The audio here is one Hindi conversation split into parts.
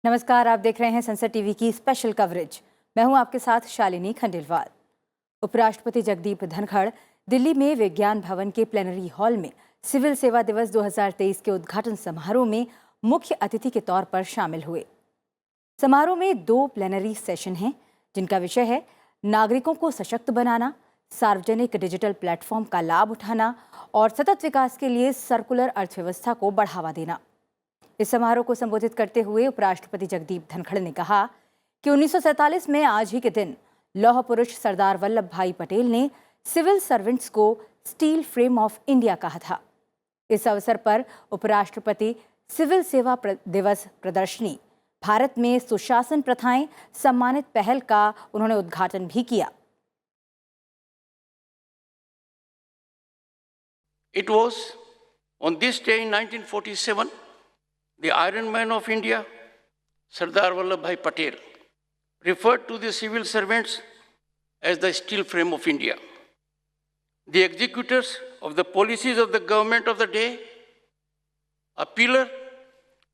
नमस्कार, आप देख रहे हैं संसद टीवी की स्पेशल कवरेज। मैं हूं आपके साथ शालिनी खंडेलवाल। उपराष्ट्रपति जगदीप धनखड़ दिल्ली में विज्ञान भवन के प्लेनरी हॉल में सिविल सेवा दिवस 2023 के उद्घाटन समारोह में मुख्य अतिथि के तौर पर शामिल हुए। समारोह में 2 प्लेनरी सेशन हैं, जिनका विषय है नागरिकों को सशक्त बनाना, सार्वजनिक डिजिटल प्लेटफॉर्म का लाभ उठाना और सतत विकास के लिए सर्कुलर अर्थव्यवस्था को बढ़ावा देना। इस समारोह को संबोधित करते हुए उपराष्ट्रपति जगदीप धनखड़ ने कहा कि 1947 में आज ही के दिन लौह पुरुष सरदार वल्लभ भाई पटेल ने सिविल सर्वेंट्स को स्टील फ्रेम ऑफ इंडिया कहा था। इस अवसर पर उपराष्ट्रपति सिविल सेवा दिवस प्रदर्शनी भारत में सुशासन प्रथाएं सम्मानित पहल का उन्होंने उद्घाटन भी किया। It was on this day in 1947, the Iron Man of India, Sardar Vallabhbhai Patel, referred to the civil servants as the steel frame of India. The executors of the policies of the government of the day, a pillar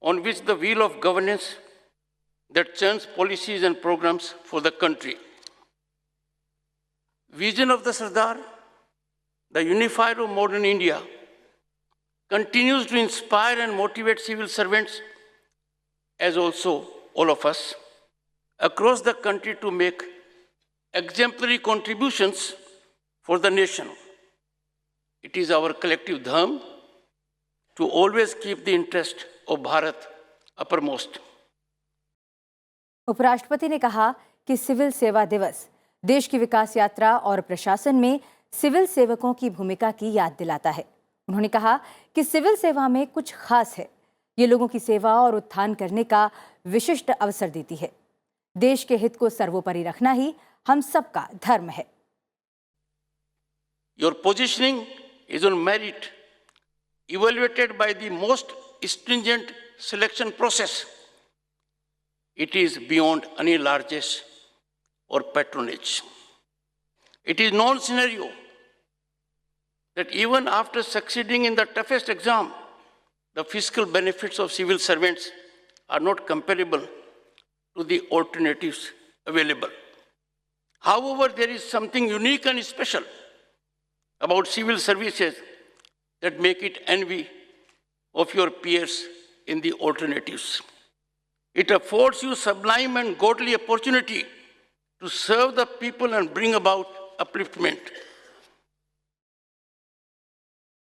on which the wheel of governance that churns policies and programs for the country. Vision of the Sardar, the unifier of modern India, continues to inspire and motivate civil servants, as also all of us, across the country to make exemplary contributions for the nation. It is our collective dharma to always keep the interest of Bharat uppermost. उपराष्ट्रपति ने कहा कि सिविल सेवा दिवस देश की विकास यात्रा और प्रशासन में सिविल सेवकों की भूमिका की याद दिलाता है। उन्होंने कहा कि सिविल सेवा में कुछ खास है। ये लोगों की सेवा और उत्थान करने का विशिष्ट अवसर देती है। देश के हित को सर्वोपरि रखना ही हम सबका धर्म है। Your positioning is on merit, evaluated by the most stringent selection process. It is beyond any largesse or patronage. It is non-scenario that even after succeeding in the toughest exam, the fiscal benefits of civil servants are not comparable to the alternatives available. However, there is something unique and special about civil services that make it envy of your peers in the alternatives. It affords you sublime and godly opportunity to serve the people and bring about upliftment.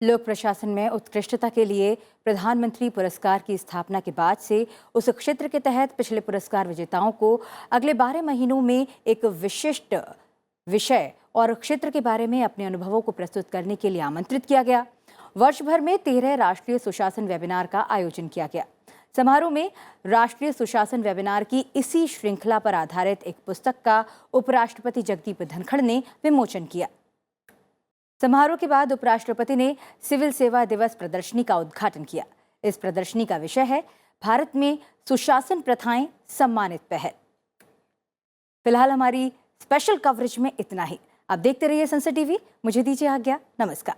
लोक प्रशासन में उत्कृष्टता के लिए प्रधानमंत्री पुरस्कार की स्थापना के बाद से उस क्षेत्र के तहत पिछले पुरस्कार विजेताओं को अगले 12 महीनों में एक विशिष्ट विषय और क्षेत्र के बारे में अपने अनुभवों को प्रस्तुत करने के लिए आमंत्रित किया गया। वर्ष भर में 13 राष्ट्रीय सुशासन वेबिनार का आयोजन किया गया। समारोह में राष्ट्रीय सुशासन वेबिनार की इसी श्रृंखला पर आधारित एक पुस्तक का उपराष्ट्रपति जगदीप धनखड़ ने विमोचन किया। समारोह के बाद उपराष्ट्रपति ने सिविल सेवा दिवस प्रदर्शनी का उद्घाटन किया। इस प्रदर्शनी का विषय है भारत में सुशासन प्रथाएं सम्मानित पहल। फिलहाल हमारी स्पेशल कवरेज में इतना ही। आप देखते रहिए संसद टीवी। मुझे दीजिए आज्ञा। नमस्कार।